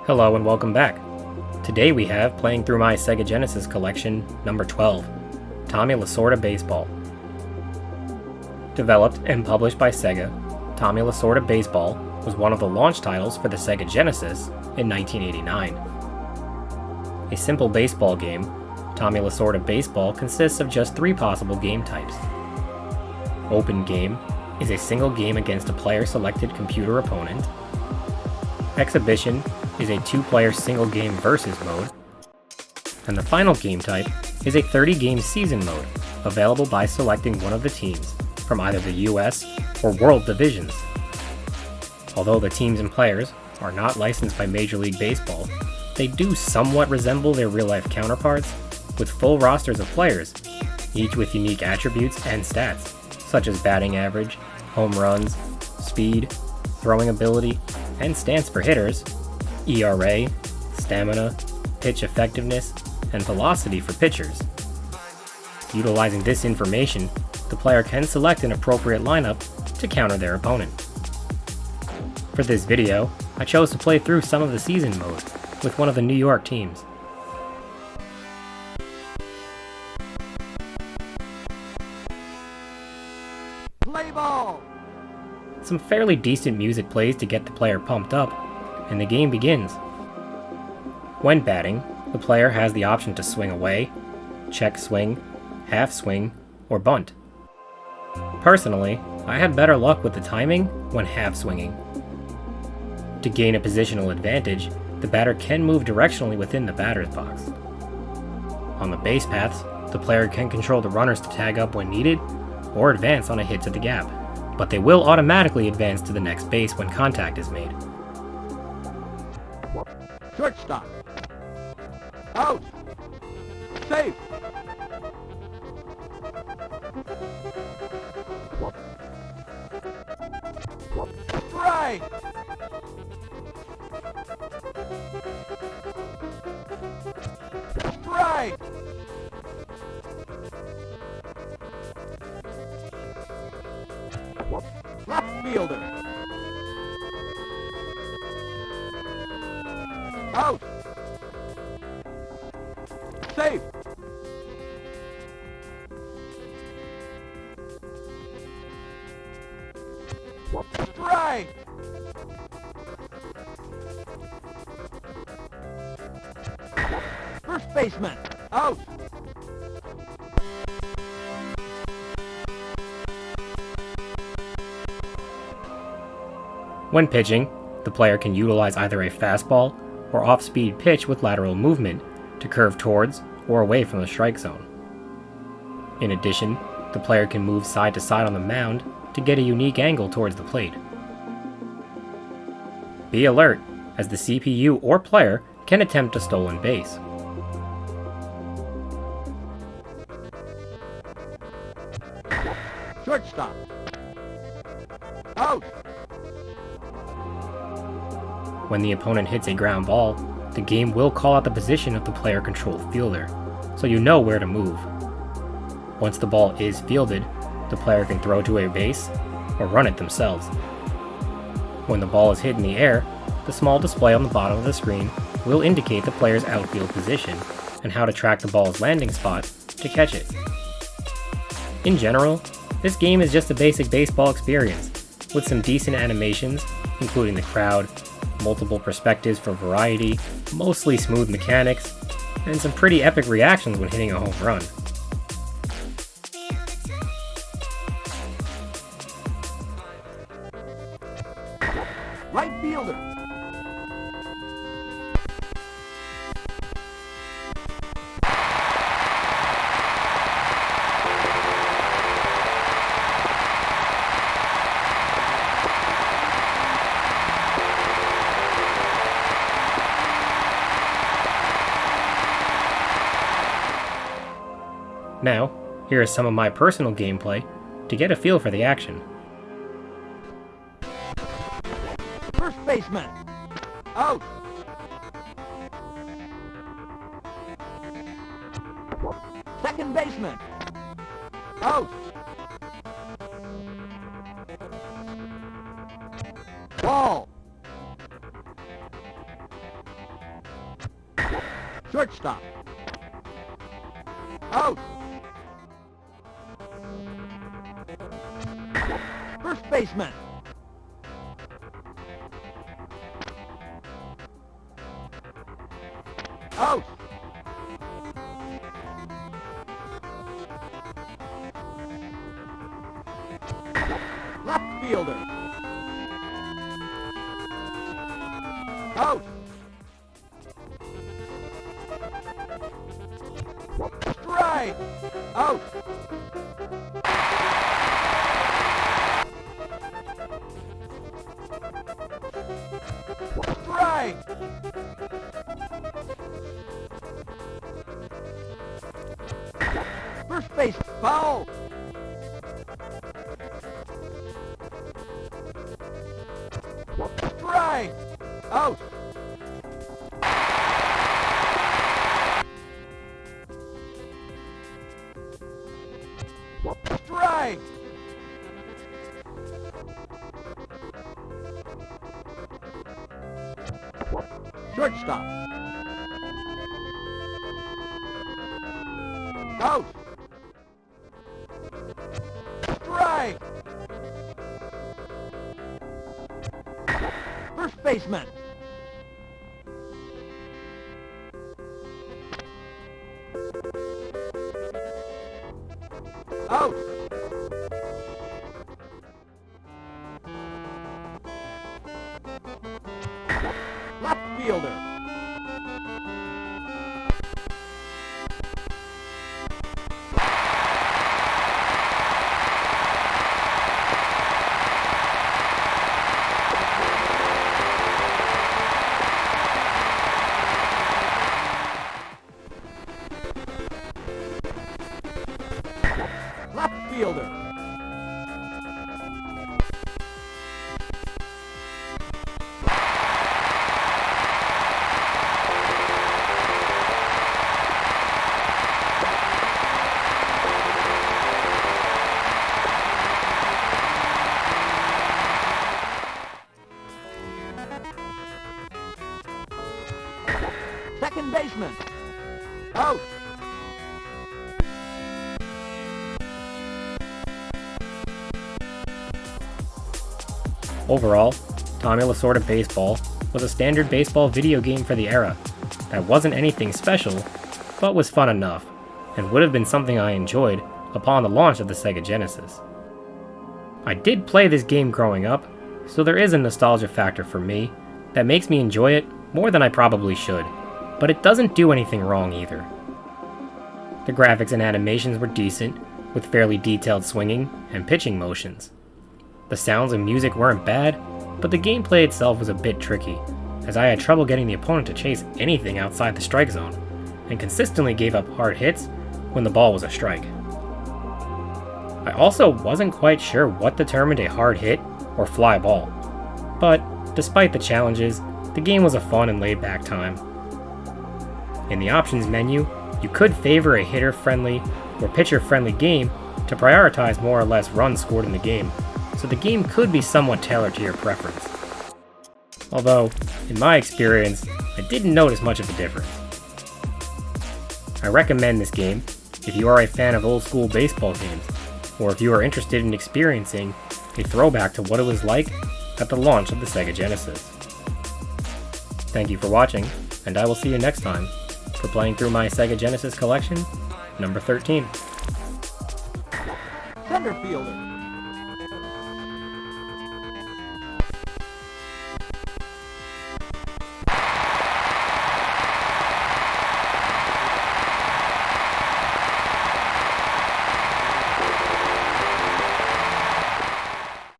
Hello and welcome back. Today we have playing through my Sega Genesis collection, number 12, Tommy Lasorda Baseball. Developed and published by Sega, Tommy Lasorda Baseball was one of the launch titles for the Sega Genesis in 1989. A simple baseball game, Tommy Lasorda Baseball consists of just 3 possible game types. Open Game is a single game against a player-selected computer opponent. Exhibition is a 2-player single game versus mode. And the final game type is a 30-game season mode, available by selecting one of the teams from either the US or World divisions. Although the teams and players are not licensed by Major League Baseball, they do somewhat resemble their real-life counterparts, with full rosters of players, each with unique attributes and stats, such as batting average, home runs, speed, throwing ability, and stance for hitters, ERA, stamina, pitch effectiveness, and velocity for pitchers. Utilizing this information, the player can select an appropriate lineup to counter their opponent. For this video, I chose to play through some of the season mode with one of the New York teams. Play ball! Some fairly decent music plays to get the player pumped up, and the game begins. When batting, the player has the option to swing away, check swing, half swing, or bunt. Personally, I had better luck with the timing when half swinging. To gain a positional advantage, the batter can move directionally within the batter's box. On the base paths, the player can control the runners to tag up when needed, or advance on a hit to the gap, but they will automatically advance to the next base when contact is made. Shortstop. Out. Safe. Right. Right. Left fielder. Out. Safe. Strike. First baseman. Out. When pitching, the player can utilize either a fastball or off-speed pitch with lateral movement to curve towards or away from the strike zone. In addition, the player can move side to side on the mound to get a unique angle towards the plate. Be alert, as the CPU or player can attempt a stolen base. Shortstop. Out. When the opponent hits a ground ball, the game will call out the position of the player-controlled fielder, so you know where to move. Once the ball is fielded, the player can throw to a base or run it themselves. When the ball is hit in the air, the small display on the bottom of the screen will indicate the player's outfield position and how to track the ball's landing spot to catch it. In general, this game is just a basic baseball experience, with some decent animations, including the crowd, multiple perspectives for variety, mostly smooth mechanics, and some pretty epic reactions when hitting a home run. Right fielder. Now, here is some of my personal gameplay to get a feel for the action. First baseman. Out. Second baseman. Out. Ball. Shortstop. Out. First baseman. Out. Left fielder. Out. Strike. Out. Strike. First base, foul. Strike. Out. Strike. Shortstop. Out. Strike. First baseman. Out. Left fielder. Left fielder. Second baseman. Out. Overall, Tommy Lasorda Baseball was a standard baseball video game for the era that wasn't anything special, but was fun enough, and would have been something I enjoyed upon the launch of the Sega Genesis. I did play this game growing up, so there is a nostalgia factor for me that makes me enjoy it more than I probably should, but it doesn't do anything wrong either. The graphics and animations were decent, with fairly detailed swinging and pitching motions. The sounds and music weren't bad, but the gameplay itself was a bit tricky, as I had trouble getting the opponent to chase anything outside the strike zone, and consistently gave up hard hits when the ball was a strike. I also wasn't quite sure what determined a hard hit or fly ball, but despite the challenges, the game was a fun and laid-back time. In the options menu, you could favor a hitter-friendly or pitcher-friendly game to prioritize more or less runs scored in the game, so the game could be somewhat tailored to your preference. Although, in my experience, I didn't notice much of a difference. I recommend this game if you are a fan of old school baseball games, or if you are interested in experiencing a throwback to what it was like at the launch of the Sega Genesis. Thank you for watching, and I will see you next time for playing through my Sega Genesis collection, number 13. Center fielder.